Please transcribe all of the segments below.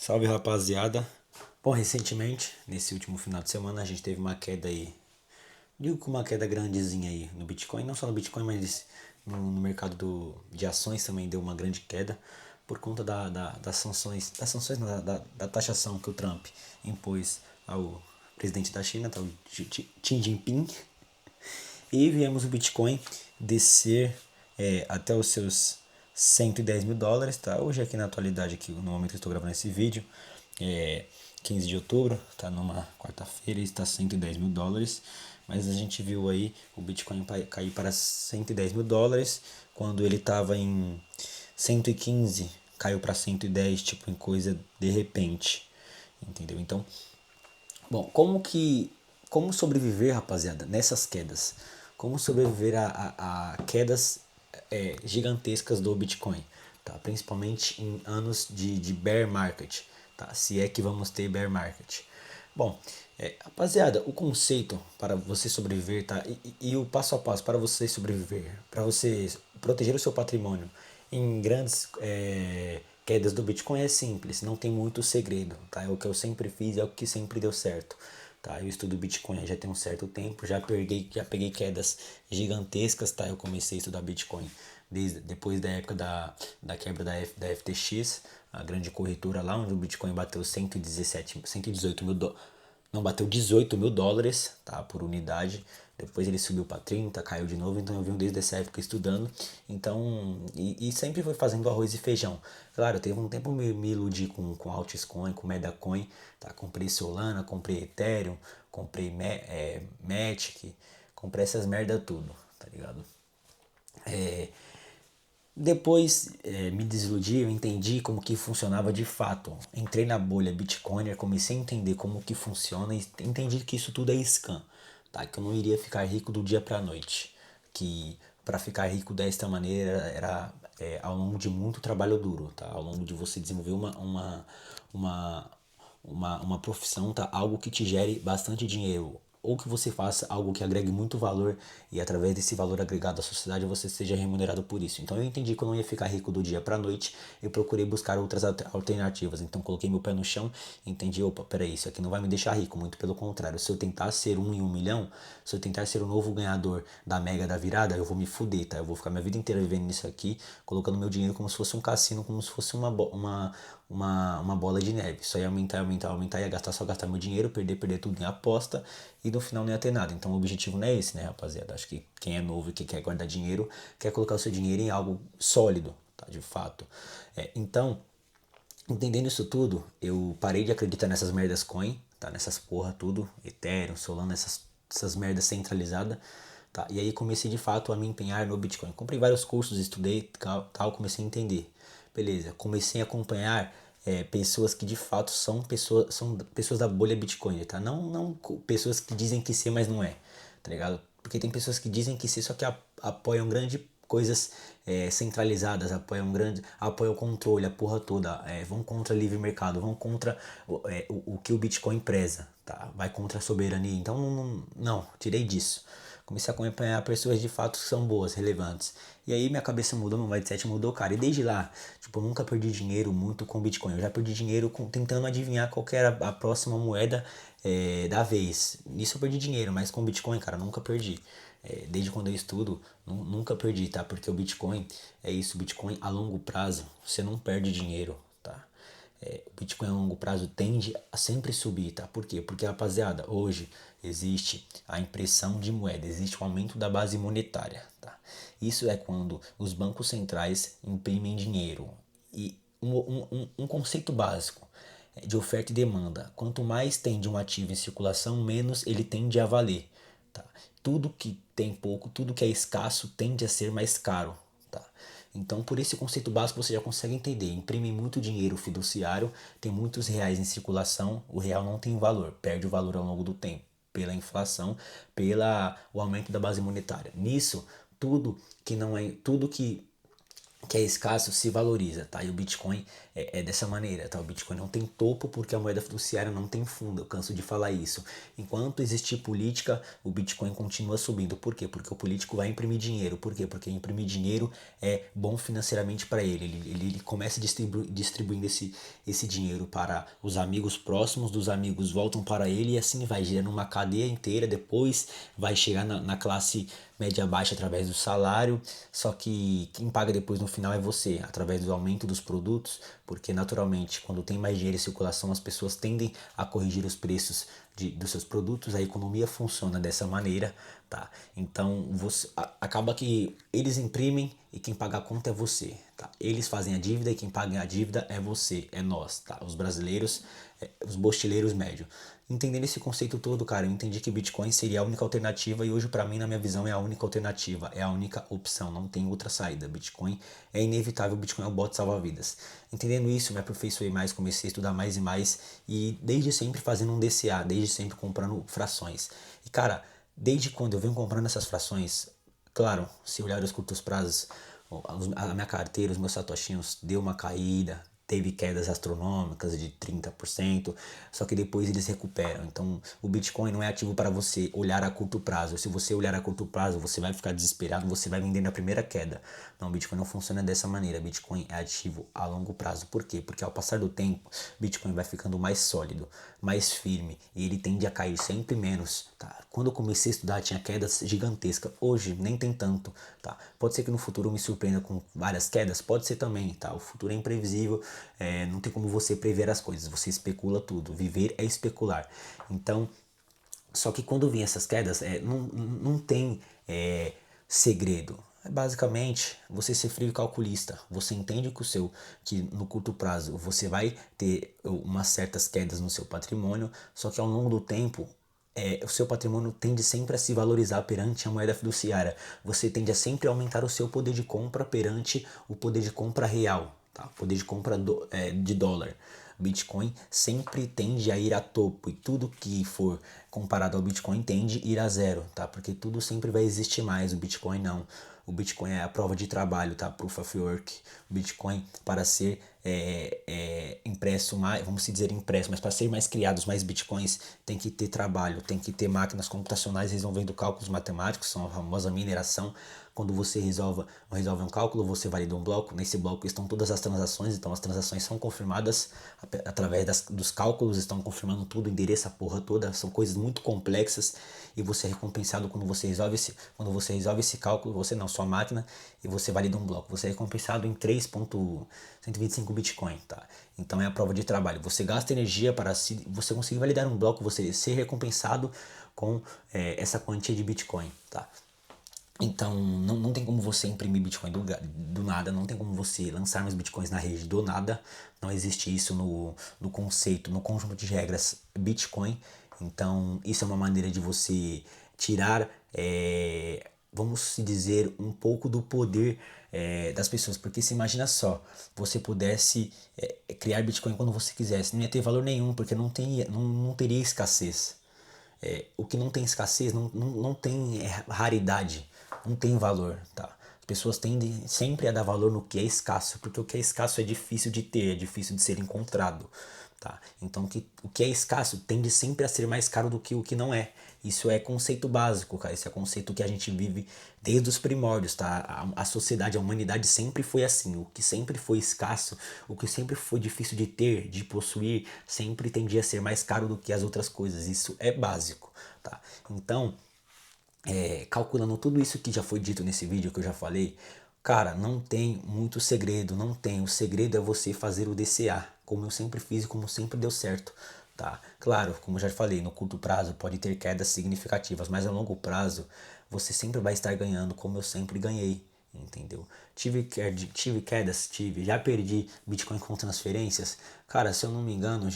Salve, rapaziada. Bom, recentemente, nesse último final de semana, a gente teve uma queda aí. Digo que uma queda grandezinha aí no Bitcoin, não só no Bitcoin, mas no mercado de ações também deu uma grande queda por conta das sanções não, da taxação que o Trump impôs ao presidente da China, tá, o Xi Jinping. E viemos o Bitcoin descer até os seus US$ 110.000, tá? Hoje aqui na atualidade, aqui, no momento que eu estou gravando esse vídeo, é 15 de outubro, tá numa quarta-feira e está US$ 110.000. Mas a gente viu aí o Bitcoin cair para US$ 110.000, quando ele estava em 115, caiu para 110, tipo, em coisa de repente, entendeu? Então, bom, como sobreviver, rapaziada, nessas quedas? Como sobreviver a quedas gigantescas do Bitcoin, tá? Principalmente em anos de bear market, tá? Se é que vamos ter bear market. Bom, rapaziada, o conceito para você sobreviver, tá? E o passo a passo para você sobreviver, para você proteger o seu patrimônio em grandes quedas do Bitcoin é simples, não tem muito segredo, tá? É o que eu sempre fiz, é o que sempre deu certo. Tá, eu estudo Bitcoin já tem um certo tempo, já peguei quedas gigantescas, tá? Eu comecei a estudar Bitcoin depois da época da quebra da FTX, a grande corretora lá, onde o Bitcoin bateu 117, 118 mil dólares. Não, bateu US$ 18.000, tá, por unidade. Depois ele subiu para 30, caiu de novo. Então eu venho desde essa época estudando. Então, e sempre foi fazendo arroz e feijão. Claro, teve um tempo me iludi com Altcoin, com Medacoin, tá? Comprei Solana, comprei Ethereum, comprei Matic, comprei essas merda tudo, tá ligado? Depois me desiludi, eu entendi como que funcionava de fato. Entrei na bolha Bitcoiner, comecei a entender como que funciona e entendi que isso tudo é scam, tá? Que eu não iria ficar rico do dia pra noite. Que para ficar rico desta maneira era ao longo de muito trabalho duro, tá? Ao longo de você desenvolver uma, uma profissão, tá? Algo que te gere bastante dinheiro, ou que você faça algo que agregue muito valor e através desse valor agregado à sociedade você seja remunerado por isso. Então eu entendi que eu não ia ficar rico do dia para noite, eu procurei buscar outras alternativas. Então coloquei meu pé no chão, entendi, opa, peraí, isso aqui não vai me deixar rico, muito pelo contrário. Se eu tentar ser um em 1 milhão, se eu tentar ser o novo ganhador da mega da virada, eu vou me fuder, tá? Eu vou ficar minha vida inteira vivendo nisso aqui, colocando meu dinheiro como se fosse um cassino, como se fosse uma bola de neve. Só ia aumentar, aumentar, aumentar, ia gastar, só gastar meu dinheiro, perder tudo em aposta e no final não ia ter nada. Então o objetivo não é esse, né, rapaziada? Acho que quem é novo e que quer guardar dinheiro, quer colocar o seu dinheiro em algo sólido, tá? De fato. Então, entendendo isso tudo, eu parei de acreditar nessas merdas coin, tá? Nessas porra tudo, Ethereum, Solana, essas merdas centralizadas. Tá? E aí comecei de fato a me empenhar no Bitcoin. Comprei vários cursos, estudei tal, comecei a entender. Beleza, comecei a acompanhar pessoas que de fato são pessoas da bolha Bitcoin, tá? Não pessoas que dizem que ser, mas não é, tá ligado? Porque tem pessoas que dizem que ser, só que apoiam grande coisas centralizadas, apoiam o controle, a porra toda, vão contra o livre mercado, vão contra o que o Bitcoin preza, tá? Vai contra a soberania. Então não, tirei disso. Comecei a acompanhar pessoas de fato que são boas, relevantes. E aí minha cabeça mudou, meu mindset mudou, cara. E desde lá, tipo, eu nunca perdi dinheiro muito com Bitcoin. Eu já perdi dinheiro tentando adivinhar qual que era a próxima moeda da vez. Nisso eu perdi dinheiro, mas com Bitcoin, cara, nunca perdi. Desde quando eu estudo, nunca perdi, tá? Porque o Bitcoin é isso, o Bitcoin a longo prazo, você não perde dinheiro, tá? O Bitcoin a longo prazo tende a sempre subir, tá? Por quê? Porque, rapaziada, hoje existe a impressão de moeda, existe o aumento da base monetária, tá? Isso é quando os bancos centrais imprimem dinheiro. E um conceito básico de oferta e demanda. Quanto mais tem de um ativo em circulação, menos ele tende a valer, tá? Tudo que tem pouco, tudo que é escasso tende a ser mais caro, tá? Então, por esse conceito básico, você já consegue entender. Imprime muito dinheiro fiduciário, tem muitos reais em circulação, o real não tem valor, perde o valor ao longo do tempo, pela inflação, pela o aumento da base monetária. Nisso, tudo que que é escasso se valoriza, tá? E o Bitcoin é dessa maneira, tá? O Bitcoin não tem topo porque a moeda fiduciária não tem fundo, eu canso de falar isso. Enquanto existir política, o Bitcoin continua subindo. Por quê? Porque o político vai imprimir dinheiro. Por quê? Porque imprimir dinheiro é bom financeiramente para ele. Ele começa distribuindo esse dinheiro para os amigos próximos, dos amigos voltam para ele e assim vai, gerando uma cadeia inteira. Depois vai chegar na classe média baixa através do salário, só que quem paga depois no final é você, através do aumento dos produtos, porque naturalmente quando tem mais dinheiro em circulação as pessoas tendem a corrigir os preços dos seus produtos, a economia funciona dessa maneira, tá? Então acaba que eles imprimem e quem paga a conta é você, tá? Eles fazem a dívida e quem paga a dívida é você, é nós, tá? Os brasileiros, os bostileiros médios. Entendendo esse conceito todo, cara, eu entendi que Bitcoin seria a única alternativa e hoje pra mim, na minha visão, é a única alternativa, é a única opção, não tem outra saída. Bitcoin é inevitável, Bitcoin é o bote salva-vidas. Entendendo isso, me aperfeiçoei mais, comecei a estudar mais e mais e desde sempre fazendo um DCA, desde sempre comprando frações. E cara, desde quando eu venho comprando essas frações, claro, se olhar os curtos prazos, a minha carteira, os meus satoshinhos deu uma caída, teve quedas astronômicas de 30%, só que depois eles recuperam. Então, o Bitcoin não é ativo para você olhar a curto prazo. Se você olhar a curto prazo, você vai ficar desesperado, você vai vender na primeira queda. Não, o Bitcoin não funciona dessa maneira. Bitcoin é ativo a longo prazo. Por quê? Porque ao passar do tempo, Bitcoin vai ficando mais sólido, mais firme e ele tende a cair sempre menos, tá? Quando eu comecei a estudar tinha quedas gigantescas. Hoje nem tem tanto, tá? Pode ser que no futuro eu me surpreenda com várias quedas, pode ser também, tá? O futuro é imprevisível, não tem como você prever as coisas, você especula tudo. Viver é especular. Então, só que quando vem essas quedas, não tem segredo. É basicamente você ser frio e calculista. Você entende que no curto prazo você vai ter umas certas quedas no seu patrimônio, só que ao longo do tempo o seu patrimônio tende sempre a se valorizar perante a moeda fiduciária. Você tende a sempre aumentar o seu poder de compra perante o poder de compra real, tá? Poder de compra de dólar. Bitcoin sempre tende a ir a topo e tudo que for comparado ao Bitcoin tende a ir a zero, tá? Porque tudo sempre vai existir mais, o Bitcoin não. O Bitcoin é a prova de trabalho, tá? Proof of Work. O Bitcoin, para ser impresso mais, vamos dizer impresso, mas para ser mais criados mais Bitcoins, tem que ter trabalho, tem que ter máquinas computacionais resolvendo cálculos matemáticos, são a famosa mineração. Quando você resolve um cálculo, você valida um bloco. Nesse bloco estão todas as transações, então as transações são confirmadas através dos cálculos, estão confirmando tudo, endereça a porra toda, são coisas muito complexas e você é recompensado quando você resolve esse cálculo, você não, sua máquina, e você valida um bloco. Você é recompensado em 3.125 Bitcoin, tá? Então é a prova de trabalho. Você gasta energia para você conseguir validar um bloco, você ser recompensado com essa quantia de Bitcoin, tá? Então, não tem como você imprimir Bitcoin do nada, não tem como você lançar mais Bitcoins na rede do nada. Não existe isso no conceito, no conjunto de regras Bitcoin. Então, isso é uma maneira de você tirar, vamos dizer, um pouco do poder das pessoas. Porque se imagina só, você pudesse criar Bitcoin quando você quisesse, não ia ter valor nenhum, porque não teria escassez. O que não tem escassez não tem raridade, não tem valor, tá? As pessoas tendem sempre a dar valor no que é escasso, porque o que é escasso é difícil de ter, é difícil de ser encontrado, tá? Então o que é escasso tende sempre a ser mais caro do que o que não é. Isso é conceito básico, cara. Isso é conceito que a gente vive desde os primórdios, tá? A sociedade, a humanidade sempre foi assim. O que sempre foi escasso, o que sempre foi difícil de ter, de possuir, sempre tendia a ser mais caro do que as outras coisas. Isso é básico, tá? Então, calculando tudo isso que já foi dito nesse vídeo que eu já falei, cara, não tem muito segredo, não tem. O segredo é você fazer o DCA, como eu sempre fiz e como sempre deu certo, tá? Claro, como eu já falei, no curto prazo pode ter quedas significativas, mas a longo prazo você sempre vai estar ganhando, como eu sempre ganhei, entendeu? Tive quedas, já perdi Bitcoin com transferências, cara, se eu não me engano,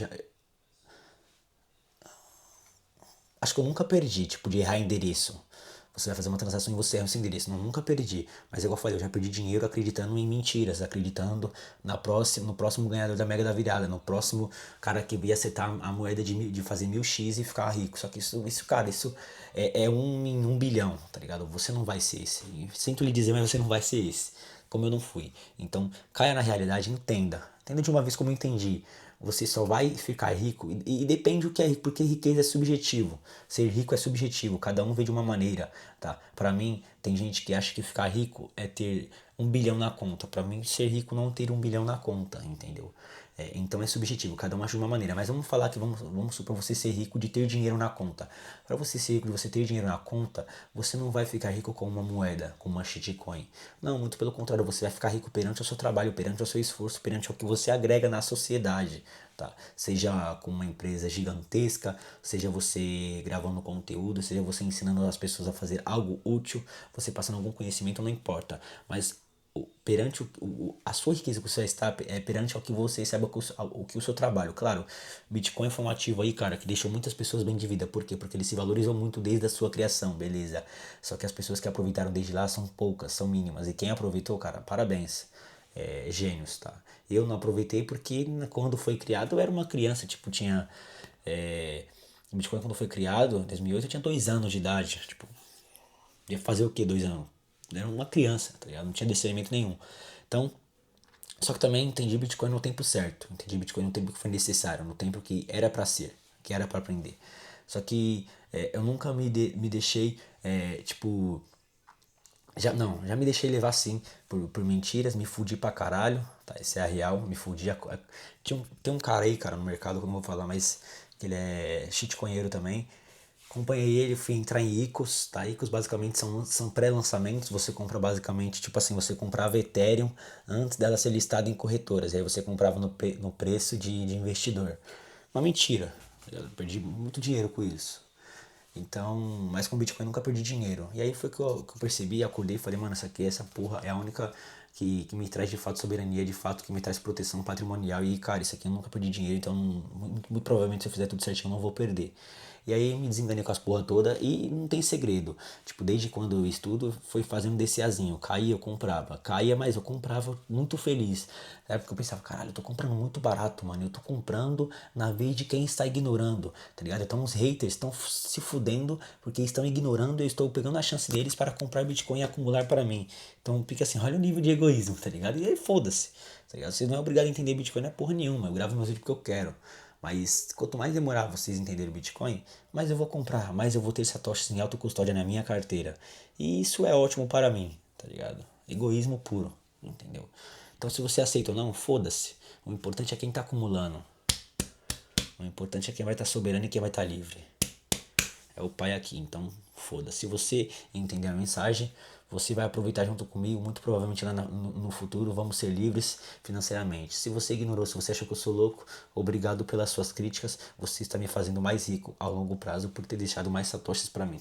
acho que eu nunca perdi, tipo, de errar endereço. Você vai fazer uma transação e você erra o seu endereço. Não, nunca perdi. Mas igual eu falei, eu já perdi dinheiro acreditando em mentiras, acreditando no próximo ganhador da Mega da Virada, no próximo cara que ia acertar a moeda de fazer 1000x e ficar rico. Só que cara, isso é um em 1 bilhão, tá ligado? Você não vai ser esse. Sinto lhe dizer, mas você não vai ser esse. como eu não fui. Então, caia na realidade, entenda. Entenda de uma vez como eu entendi. Você só vai ficar rico, e depende do que é rico, porque riqueza é subjetivo. Ser rico é subjetivo, cada um vê de uma maneira, tá? Pra mim, tem gente que acha que ficar rico é ter 1 bilhão na conta. Pra mim, ser rico não é ter 1 bilhão na conta, entendeu? Então é subjetivo, cada um acha de uma maneira. Mas vamos falar que vamos supor você ser rico de ter dinheiro na conta. Para você ser rico de você ter dinheiro na conta, você não vai ficar rico com uma moeda, com uma shitcoin. Não, muito pelo contrário, você vai ficar rico perante o seu trabalho, perante o seu esforço, perante o que você agrega na sociedade. Tá? Seja com uma empresa gigantesca, seja você gravando conteúdo, seja você ensinando as pessoas a fazer algo útil, você passando algum conhecimento, não importa. Mas perante a sua riqueza que você está é perante ao que você recebe, o que o seu trabalho. Claro, Bitcoin foi um ativo aí, cara, que deixou muitas pessoas bem de vida. Por quê? Porque ele se valorizou muito desde a sua criação, beleza. Só que as pessoas que aproveitaram desde lá são poucas, são mínimas. E quem aproveitou, cara, parabéns. Gênios, tá? Eu não aproveitei porque quando foi criado eu era uma criança, tipo, tinha. O Bitcoin quando foi criado, em 2008, eu tinha 2 anos de idade. Tipo, ia fazer o que 2 anos? Eu era uma criança, tá ligado? Não tinha discernimento nenhum. Então, só que também entendi Bitcoin no tempo certo. Entendi Bitcoin no tempo que foi necessário, no tempo que era pra ser, que era pra aprender. Só que eu nunca me deixei, tipo. Já me deixei levar sim por mentiras, me fudi pra caralho, tá? Essa é a real, me fudi. Tem um cara aí, cara, no mercado que eu não vou falar, mas que ele é shitcoinheiro também. Acompanhei ele, fui entrar em ICOs, tá? ICOs basicamente são pré-lançamentos, você compra basicamente, tipo assim, você comprava Ethereum antes dela ser listada em corretoras, e aí você comprava no preço de investidor. Uma mentira, eu perdi muito dinheiro com isso. Então, mas com Bitcoin eu nunca perdi dinheiro. E aí foi que eu percebi, acordei e falei, mano, essa porra é a única que me traz de fato soberania, de fato que me traz proteção patrimonial. E, cara, isso aqui eu nunca perdi dinheiro, então muito provavelmente se eu fizer tudo certinho eu não vou perder. E aí me desenganei com as porra toda e não tem segredo. Tipo, desde quando eu estudo, foi fazendo DCAzinho. Caía, eu comprava. Caía, mas eu comprava muito feliz. Na época eu pensava, caralho, eu tô comprando muito barato, mano. Eu tô comprando na vez de quem está ignorando, tá ligado? Então os haters estão se fudendo porque estão ignorando e eu estou pegando a chance deles para comprar Bitcoin e acumular para mim. Então fica assim, olha o nível de egoísmo, tá ligado? E aí foda-se, tá ligado? Você não é obrigado a entender Bitcoin, não é porra nenhuma. Eu gravo meus vídeos porque eu quero. Mas quanto mais demorar vocês entenderem o Bitcoin, mais eu vou comprar, mais eu vou ter satoshis em auto custódia na minha carteira. E isso é ótimo para mim, tá ligado? Egoísmo puro, entendeu? Então se você aceita ou não, foda-se. O importante é quem tá acumulando. O importante é quem vai estar soberano e quem vai estar livre. É o pai aqui, então foda-se. Se você entender a mensagem, você vai aproveitar junto comigo. Muito provavelmente lá no futuro vamos ser livres financeiramente. Se você ignorou, se você achou que eu sou louco, obrigado pelas suas críticas. Você está me fazendo mais rico a longo prazo por ter deixado mais satoshis para mim.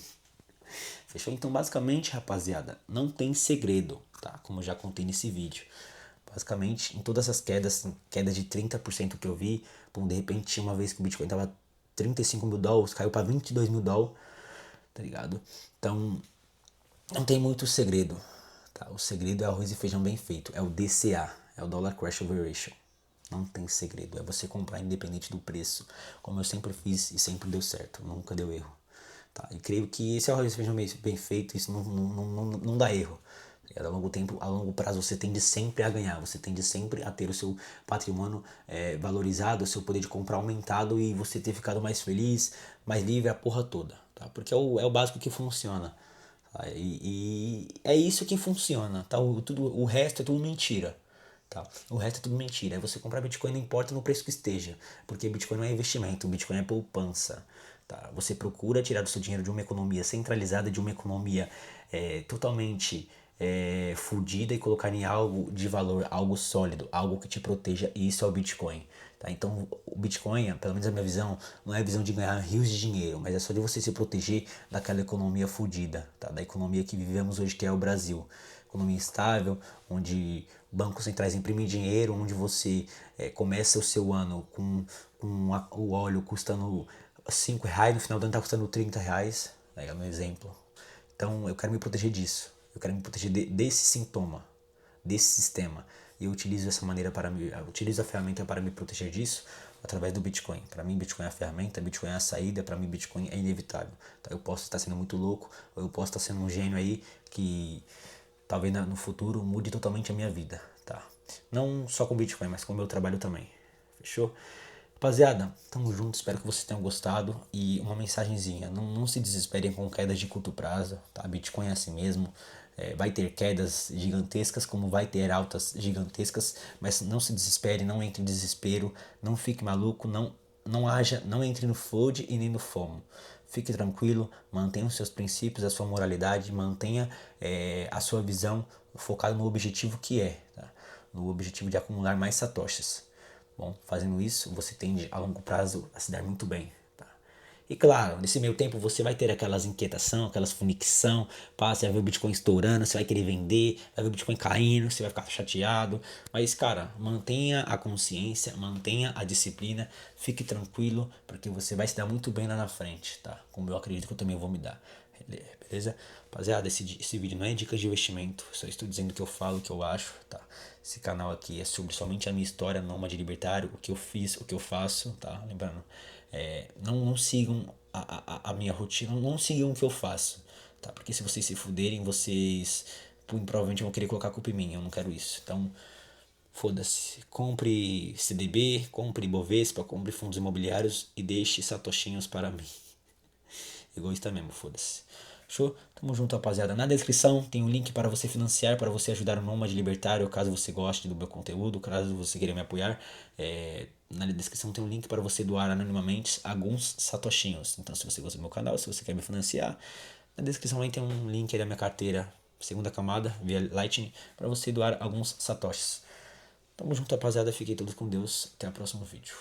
Fechou? Então, basicamente, rapaziada, não tem segredo, tá? Como eu já contei nesse vídeo. Basicamente, em todas as quedas, queda de 30% que eu vi, pum, de repente tinha uma vez que o Bitcoin tava 35 mil dólares, caiu para 22 mil dólares, tá ligado? Então, não tem muito segredo, tá? O segredo é arroz e feijão bem feito, é o DCA, é o Dollar Cost Average. Não tem segredo, é você comprar independente do preço, como eu sempre fiz e sempre deu certo, nunca deu erro. Tá? E creio que esse arroz e feijão bem feito, isso não dá erro. A longo prazo você tende sempre a ganhar, você tende sempre a ter o seu patrimônio valorizado, o seu poder de compra aumentado e você ter ficado mais feliz, mais livre, a porra toda. Tá? Porque é o básico que funciona. Tá? E é isso que funciona. Tá? O resto é tudo mentira. Tá? O resto é tudo mentira. É você comprar Bitcoin não importa no preço que esteja, porque Bitcoin não é investimento, Bitcoin é poupança. Tá? Você procura tirar o seu dinheiro de uma economia centralizada, de uma economia totalmente fudida e colocar em algo de valor, algo sólido, algo que te proteja. E isso é o Bitcoin. Tá? Então o Bitcoin, pelo menos a minha visão, não é a visão de ganhar rios de dinheiro, mas é só de você se proteger daquela economia fudida, tá? Da economia que vivemos hoje, que é o Brasil. Economia instável, onde bancos centrais imprimem dinheiro, onde você começa o seu ano com o óleo custando R$ 5, no final do ano está custando R$ 30, é um exemplo. Então eu quero me proteger disso, eu quero me proteger desse sintoma, desse sistema. E eu utilizo utilizo a ferramenta para me proteger disso através do Bitcoin. Para mim, Bitcoin é a ferramenta, Bitcoin é a saída, para mim, Bitcoin é inevitável. Tá? Eu posso estar sendo muito louco, ou eu posso estar sendo um gênio aí que talvez no futuro mude totalmente a minha vida, tá? Não só com Bitcoin, mas com o meu trabalho também. Fechou? Rapaziada, tamo junto, espero que vocês tenham gostado. E uma mensagenzinha, não se desesperem com quedas de curto prazo, tá? Bitcoin é assim mesmo. Vai ter quedas gigantescas, como vai ter altas gigantescas, mas não se desespere, não entre em desespero, não fique maluco, não entre no FOD e nem no FOMO. Fique tranquilo, mantenha os seus princípios, a sua moralidade, mantenha a sua visão focada no objetivo que é, tá? No objetivo de acumular mais satoshis. Bom, fazendo isso, você tende a longo prazo a se dar muito bem. Tá? E claro, nesse meio tempo você vai ter aquelas inquietação, aquelas funixão, pá, você vai ver o Bitcoin estourando, você vai querer vender, vai ver o Bitcoin caindo, você vai ficar chateado. Mas, cara, mantenha a consciência, mantenha a disciplina, fique tranquilo, porque você vai se dar muito bem lá na frente, tá? Como eu acredito que eu também vou me dar. Beleza? Rapaziada, esse vídeo não é dicas de investimento, só estou dizendo o que eu falo, o que eu acho, tá? Esse canal aqui é sobre somente a minha história nômade libertário, o que eu fiz, o que eu faço, tá? Lembrando, não sigam a minha rotina, não sigam o que eu faço, tá? Porque se vocês se fuderem, vocês provavelmente vão querer colocar a culpa em mim, eu não quero isso. Então, foda-se, compre CDB, compre Bovespa, compre fundos imobiliários e deixe satoshinhos para mim. Egoísta mesmo, foda-se. Show? Tamo junto, rapaziada. Na descrição tem um link para você financiar, para você ajudar o Nômade Libertário, caso você goste do meu conteúdo, caso você queira me apoiar. Na descrição tem um link para você doar anonimamente alguns satoshinhos. Então, se você gosta do meu canal, se você quer me financiar, na descrição aí tem um link aí da minha carteira, segunda camada, via Lightning, para você doar alguns satoshis. Tamo junto, rapaziada. Fiquem todos com Deus. Até o próximo vídeo.